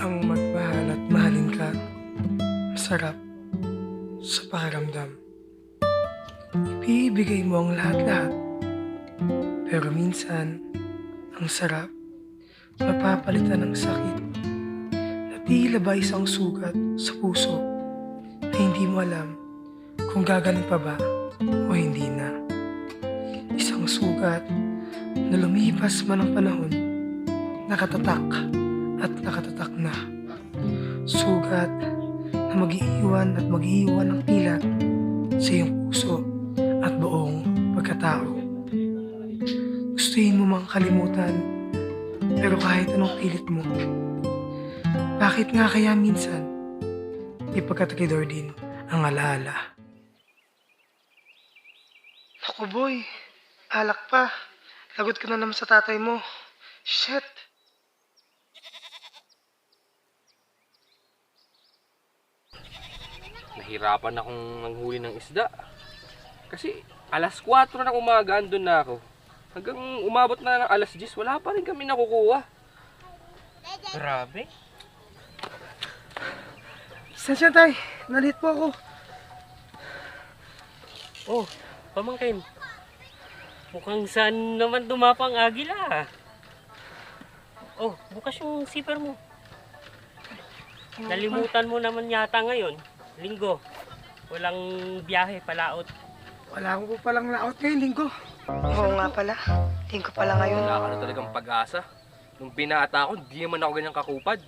Ang magmahal at mahalin ka, masarap sa pakiramdam. Ibibigay mo ang lahat-lahat, pero minsan, ang sarap, mapapalitan ng sakit na tila ba isang sugat sa puso na hindi mo alam kung gagaling pa ba o hindi na. Isang sugat na lumipas man ang panahon, nakatatak at nakatatak na. Sugat na mag-iiwan at mag-iiwan ng pilat sa iyong puso at buong pagkatao. Gustuhin mo mang kalimutan, pero kahit anong pilit mo, bakit nga kaya minsan ipagkatagidor din ang alaala? Naku boy, alak pa. Lagot ka na naman sa tatay mo. Shit! Nahirapan akong manghuli ng isda. Kasi alas 4 ng umaga andun na ako. Hanggang umabot na ng alas 10, wala pa rin kami nakukuha. Grabe. Sensya tay, nalit po ako. Oh, pamangkin. Mukhang saan naman dumapang agila. Oh, bukas yung zipper mo. Nalimutan mo naman yata ngayon. Linggo. Walang biyahe, palaot. Wala ko po palang laot ngayong linggo. Oo nga pala, linggo pala ngayon. Wala ka na talagang pag-asa. Nung binata ako, di naman ako ganyan kakupad.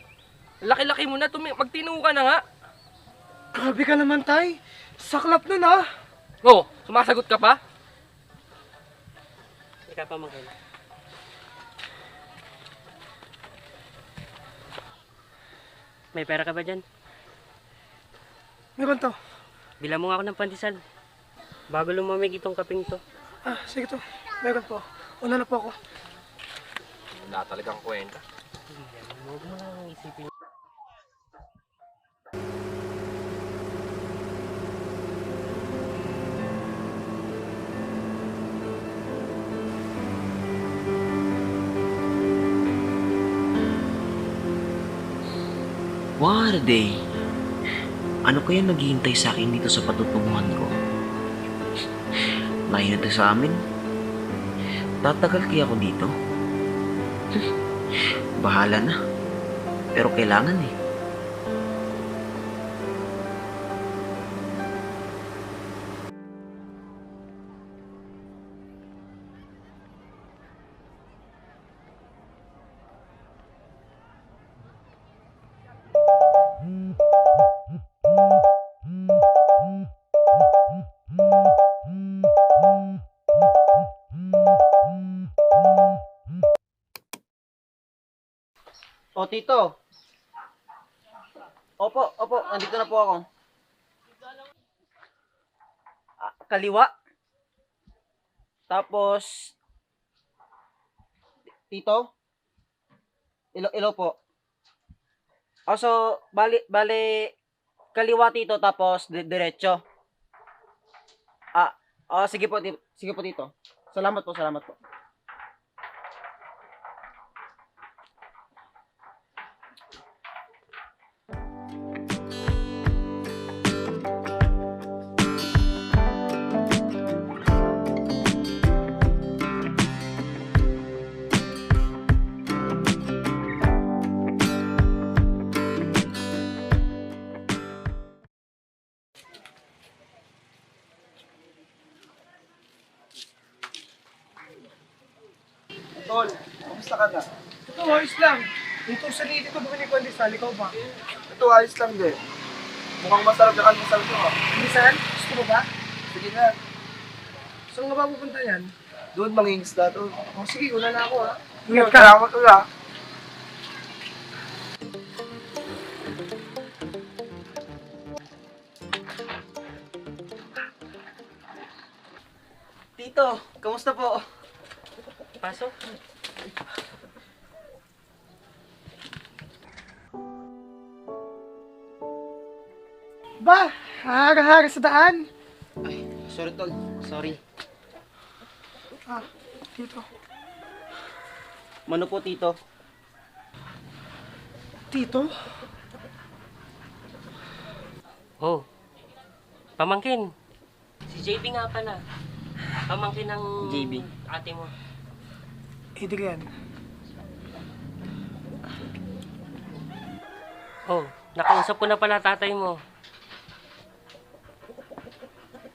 Laki-laki mo na, magtino ka na nga. Grabe ka naman tay, saklap nun ah. Oh, sumasagot ka pa? Ika pamangkin. May pera ka ba dyan? Meron to. Bilang mo nga ako ng pandesal. Bago lumamig itong kaping to. Ah, sige to. Meron po. Una na po ako. Wala talagang kwenta. Huwag mo lang isipin. What a day! Ano kaya naghihintay sa akin dito sa patutunguhan ko? Layo na to sa amin? Tatagal kaya ako dito? Bahala na. Pero kailangan eh. O, Tito. Opo, nandito na po ako. Kaliwa. Tapos, Tito. Ilo po. O, so, bali, kaliwa, Tito, tapos diretso. Sige po, Tito. Salamat po. Tol, kamusta ka na? Ito, ayos lang. Dito sa liti ko bumili ko pandesal, ikaw ba? Ito, ayos lang din. Mukhang masarap yung almusal ko. Pandesal? Gusto mo ba? Sige na. Saan nga ba pupunta yan? Doon, mangingisda to. O sige, una na ako ha. Ingat ka. Salamat ko na. Tito, kamusta po? Pasok. Ba, hara-hara sa daan. Ay, sorry tol. Sorry. Ah, dito. Mano po, Tito? Tito? Oh, pamangkin. Si JB nga pala. Pamangkin ng JB. ate mo. Adrian. Oh, nakausap ko na pala tatay mo.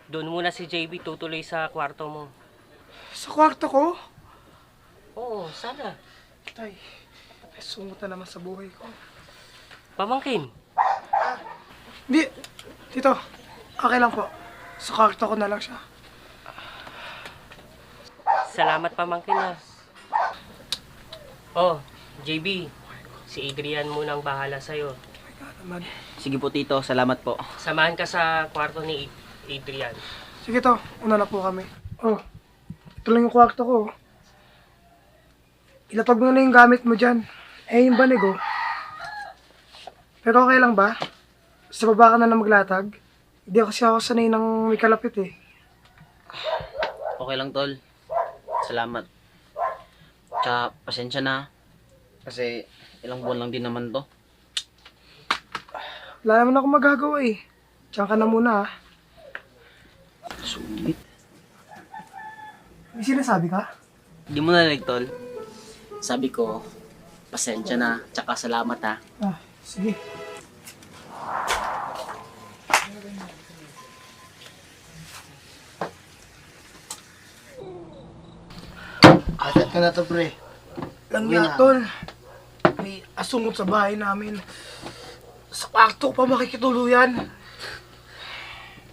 Doon muna si JB tutuloy sa kwarto mo. Sa kwarto ko? Oo, sana. Tay, may sumot na naman sa buhay ko. Pamangkin. Di, Tito, okay lang po. Sa kwarto ko na lang siya. Salamat pamangkin ah. Oh, JB. Si Adrian munang bahala sa'yo. Kaya naman. Sige po, Tito. Salamat po. Samahan ka sa kwarto ni Adrian. Sige to, una na po kami. Oh, ito lang yung kwarto ko. Ilapag mo na yung gamit mo dyan. Eh, yung banig oh. Pero okay lang ba? Sa baba ka na maglatag? Hindi kasi ako sanay ng may kalapit eh. Okay lang, Tol. Salamat. Tsaka, pasensya na. Kasi, ilang buwan lang din naman to. Wala naman ako magagawa eh. Diyan ka na muna ah. Sulit. May sinasabi ka? Hindi mo narinig, Tol. Sabi ko, pasensya na. Tsaka salamat, ha. Ah, sige. Asat ka na to, pre. Lang Uwi na. nga, tol. May asungot sa bahay namin. Sa kwarto ko pa makikituluyan.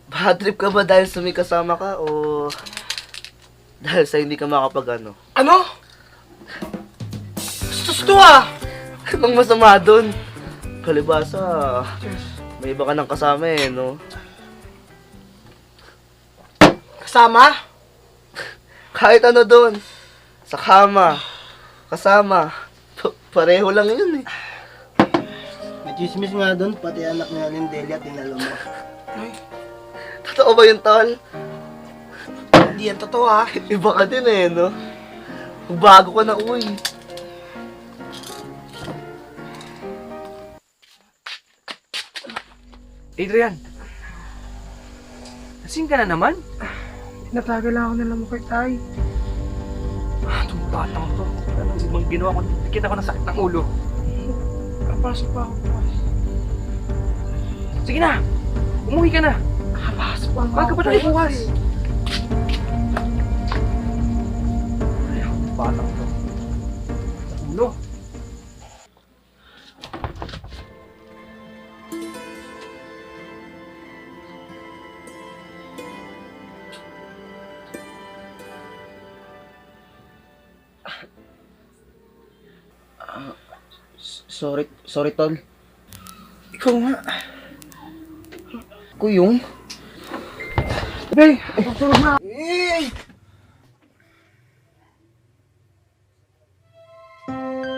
Bad trip ka ba dahil sa may kasama ka o dahil sa hindi ka makapag ano? Ano? Gusto ah! Anong masama dun? Kalibasa, may iba ka ng kasama eh, no? Kasama? Kahit ano dun. Sa kama, kasama, pareho lang yun eh. May chismis nga doon, pati anak ni Aling Delia, tinalo mo. Ay, Totoo ba yun, Tol? hindi yan totoo ah. Iba ka din eh, no? Bago ka na, uy. Adrian. Lasing ka na naman? Tinatagal lang ako ng lamok kay Tay. Itong batang to. Ano ibang ginawa ko? Kita ko ng sakit ng ulo. Kapasok pa ako bukas. Sige na! Umuwi ka na! Kapasok pa Bago pa tayo bukas! Batang to. Ulo. Sorry, Tol. Ikaw nga. Kuyong? Be, tutulog na.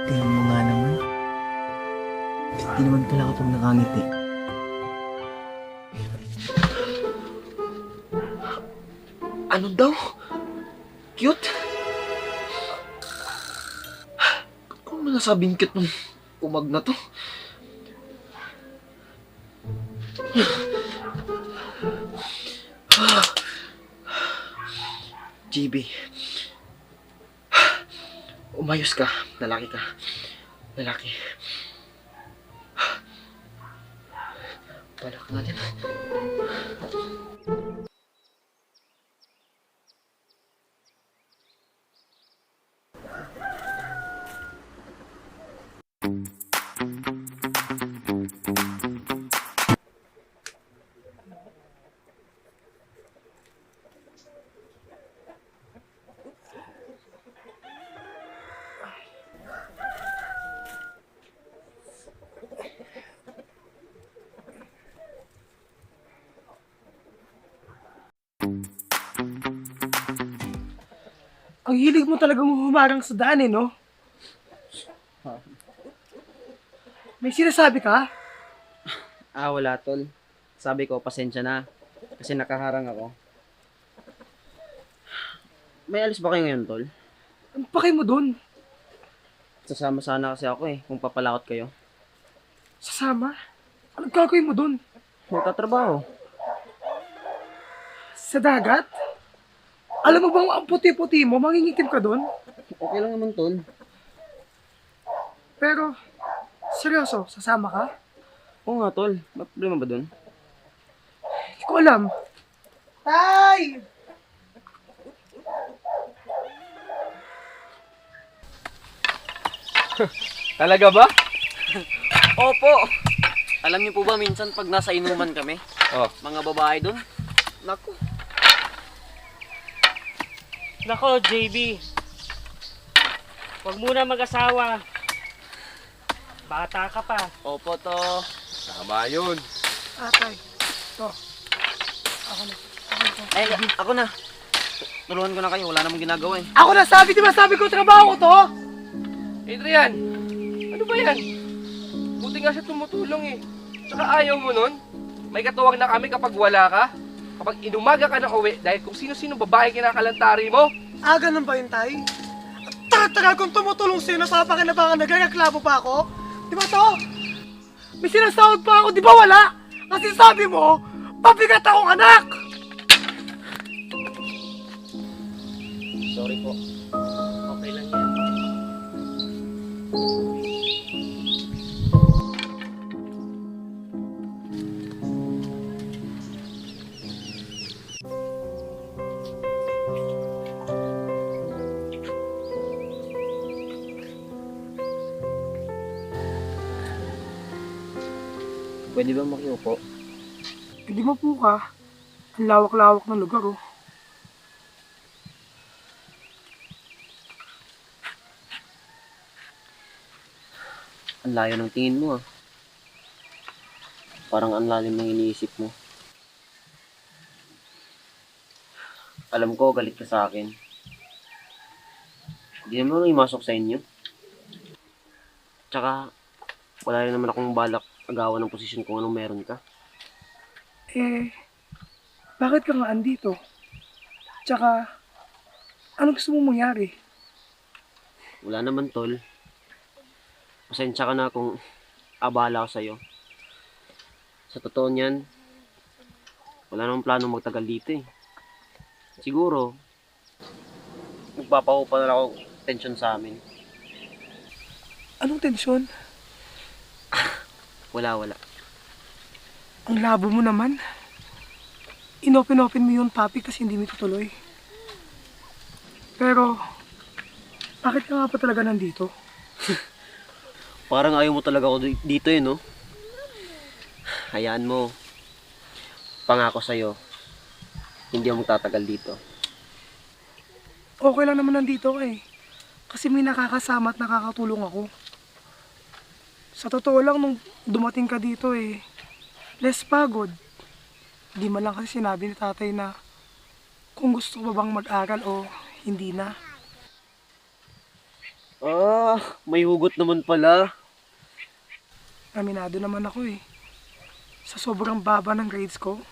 Tingnan mo nga naman. Hindi naman pala kapag nakangiti. Ano daw? Cute? Ba't ko naman nasabing cute nung umag na to? GB. Umayos ka. Lalaki ka. Lalaki. Balak natin. Ang hilig mo talagang humarang sa daan eh, no? May sinasabi ka? Wala, Tol. Sabi ko, pasensya na. Kasi nakaharang ako. May alis ba kayo ngayon, Tol? Ang pakay mo dun? Sasama sana kasi ako eh, kung papalakot kayo. Sasama? Anong gagawin mo dun? Magtatrabaho. Sa dagat? Alam mo bang ang puti-puti mo, mangingitim ka dun? Okay lang naman, tol. Pero, seryoso, sasama ka? Oo nga, tol. May problema ba dun? Hindi ko alam. Tay! Talaga ba? Opo! Alam niyo po ba minsan pag nasa inuman kami, Oh. mga babae dun, naku, Nako, JB. Huwag muna mag-asawa. Bata ka pa. opo to. Tama yun. Tay. Ito. Ako na. Eh, ako na. Tulungan ko na kayo, wala namang ginagawa eh. Ako na sabi, di ba sabi ko trabaho ko to? Adrian, ano ba yan? Buti nga siya tumutulong eh. Tsaka ayaw mo nun? May katuwang na kami kapag wala ka? Kapag inumaga ka na uwi dahil kung sino-sino babae kinakalantari mo? Ganun ba yun, Tay? Tagal kong tumutulong sa'yo, napapakinabangan, nagreklamo pa ako? Di ba to? May sinasahod pa ako, di ba wala? Kasi sabi mo, pabigat akong anak! Sorry po. Okay lang yan. Pwede ba makiupo? Hindi mo po ka. Ang lawak-lawak ng lugar, oh. Ang layo ng tingin mo ah. Parang ang lalim ng iniisip mo. Alam ko, galit ka sa akin. Hindi naman ako imasok sa inyo. Tsaka, wala rin naman akong balak agawan ng posisyon kung anong meron ka. Bakit ka nga andito? Tsaka, ano gusto mong mangyari? Wala naman, tol. Pasensya ka na kung abala ako sa'yo. Sa totoo niyan, wala namang plano magtagal dito eh. Siguro, magpapakupa na lang ako tensyon sa amin. Anong tensyon? Wala. Ang labo mo naman. Inopen-open mo yung topic kasi hindi mo tutuloy. Pero, bakit ka nga pa talaga nandito? Parang ayaw mo talaga ako dito eh, no? Hayaan mo. Pangako sa'yo, hindi ako magtatagal dito. Okay lang naman nandito ka eh. Kasi may nakakasama at nakakatulong ako. Sa totoo lang, nung dumating ka dito eh, less pagod. Di man lang kasi sinabi ni tatay na kung gusto ko ba bang mag-aral o hindi na. May hugot naman pala. Aminado naman ako eh. Sa sobrang baba ng grades ko,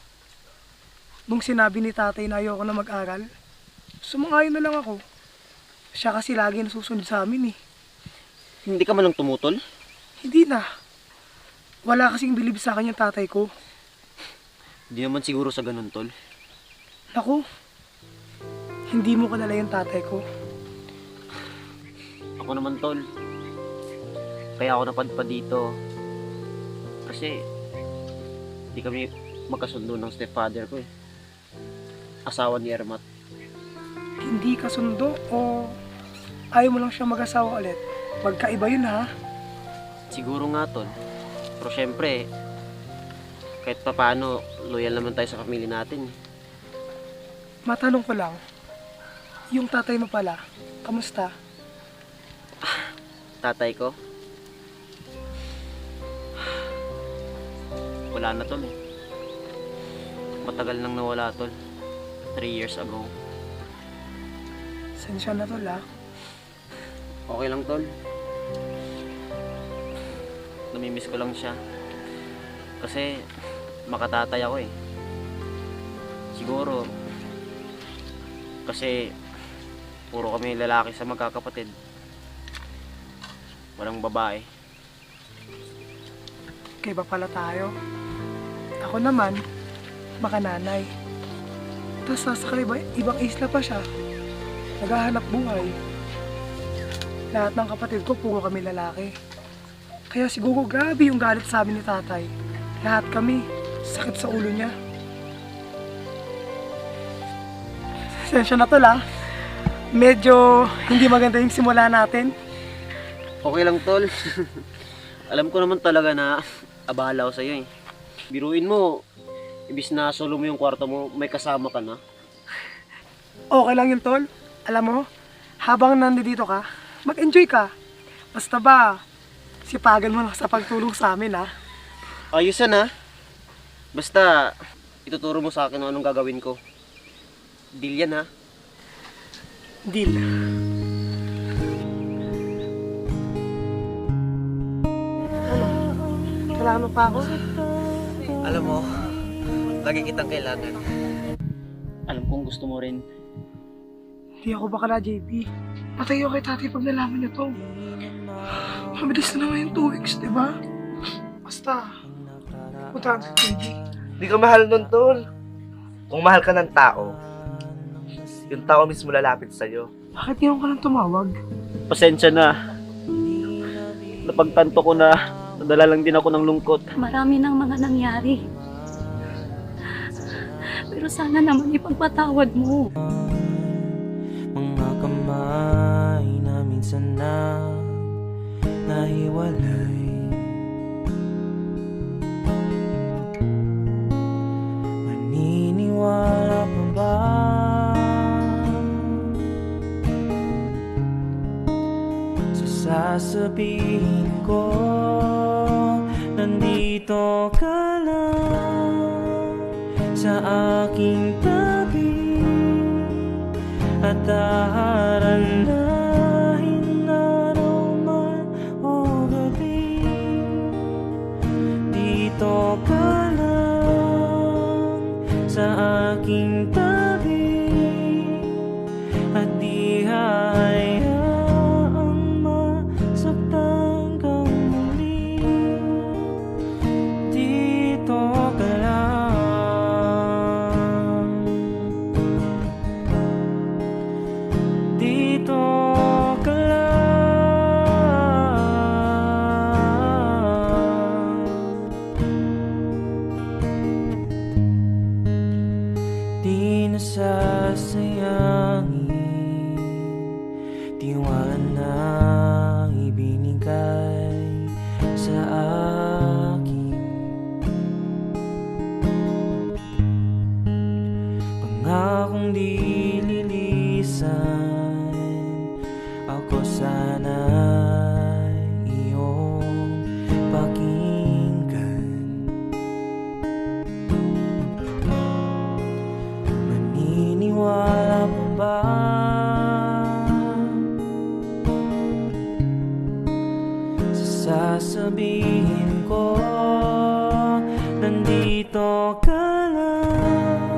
nung sinabi ni tatay na ayoko na mag-aral, sumangayon na lang ako. Siya kasi lagi nasusunod sa amin eh. Hindi ka man lang tumutol? Hindi na. Wala kasing bilib sa akin yung tatay ko. Hindi naman siguro sa ganun, tol. Naku, hindi mo kalala yung tatay ko. Ako naman, tol. Kaya ako napadpad dito. Kasi, hindi kami magkasundo ng stepfather ko eh. Asawa ni Ermat. Hindi ka sundo o ayaw mo lang siya mag-asawa ulit? Magkaiba yun ha. Siguro nga, tol. Pero syempre, kahit pa paano, loyal naman tayo sa pamilya natin. Matanong ko lang, yung tatay mo pala, kamusta? Tatay ko, wala na, tol eh. Matagal nang nawala, tol. 3 years ago. Sensya na tol ha. Okay lang, tol. Namimiss ko lang siya. Kasi makatatay ako eh. Siguro kasi puro kami lalaki sa magkakapatid. Walang babae. magkaiba pala tayo. Ako naman, baka nanay. Tapos sasakay ibang isla pa siya. Naghahanap buhay. Lahat ng kapatid ko, puro kami lalaki. Kaya siguro grabe yung galit sa amin ni tatay. Lahat kami, sakit sa ulo niya. Sensya na tol ah. Medyo hindi maganda yung simula natin. Okay lang, tol. Alam ko naman talaga na abala ako sa'yo eh. Biruin mo, ibis na solo mo yung kwarto mo, may kasama ka na. Okay lang yun tol. Alam mo, habang nandito ka, mag-enjoy ka. Basta ba, sipagan mo lang sa pagtulong sa amin ah. Ayos yan ha. Basta, ituturo mo sa akin kung anong gagawin ko. Deal yan ha. Deal. Ano? Kailangan mo pa ako? Alam mo, lagi kitang kailangan. Alam kong gusto mo rin. Hindi ako bakala, JP. Patayo kay tatay pag nalaman niyo to. Mabilis na naman yung 2 weeks, di ba? Basta, puntahan si JP. Di ka mahal nun, tol. Kung mahal ka ng tao, yung tao mismo lalapit sa'yo. Bakit ngayon ka lang tumawag? Pasensya na. Napagtanto ko na nadala lang din ako ng lungkot. Marami ng mga nangyari. Pero sana naman ipagpatawad mo. Mga kamay na minsan na nahiwalay. Maniniwala pa ba sa sasabihin ko? Nandito ka lang sa aking tabi at daharanahin araw man o gabi. Dito ka lang sa aking tabi at di hayaang masaktan kang muli. Dito ka lang. Dito ka lang. Di nasasayangin tiwala na ibinigay sa akin. Pangakong di lilisan, ako sana'y iyong pakinggan. Maniniwala mo ba sa sasabihin ko? Nandito ka lang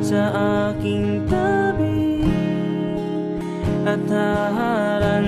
sa aking tabi at haharap